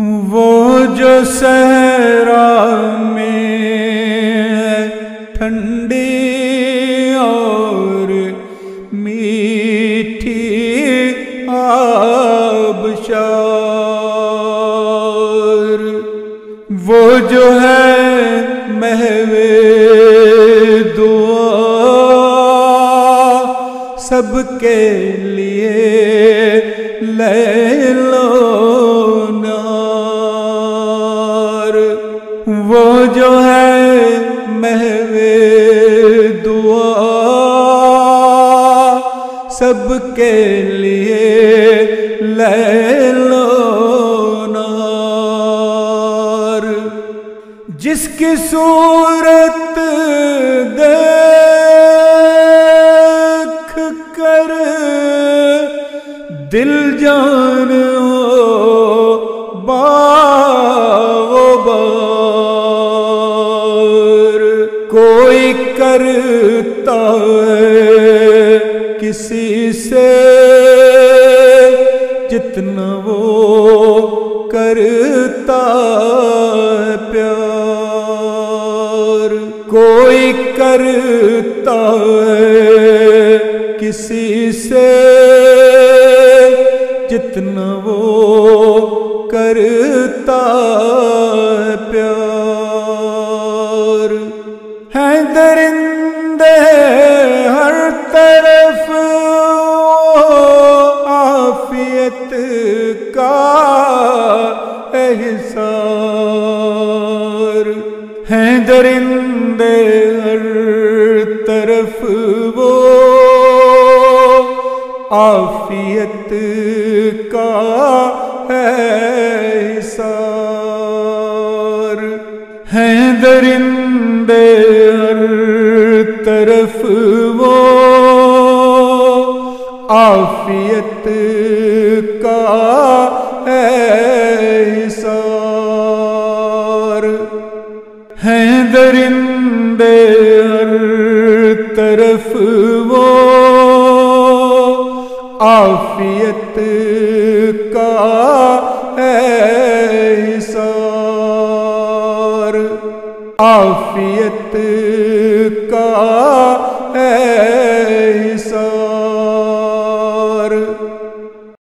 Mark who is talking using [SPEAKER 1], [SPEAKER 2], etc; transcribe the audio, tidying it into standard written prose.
[SPEAKER 1] وہ جو صحرا میں ٹھنڈی اور میٹھی آبشار، وہ جو ہے محو دعا سب کے لیے لیل و نہار، وہ جو ہے محو دعا سب کے لیے لیل و نہار، جس کی صورت دیکھ کر دل جان ہو باغ و بہار، کوئی کرتا ہے کسی سے جتنا وہ کرتا ہے پیار، کوئی کرتا ہے کسی سے جتنا وہ کرتا ہے پیار، ہیں درندے ہر طرف عافیت کا احسار، ہیں درندے ہر طرف وہ عافیت کا احسار، ہیں درندے ہر طرف وہ عافیت کا احسار، ہیں درندے ہر طرف وہ عافیت کا احسار، عافیت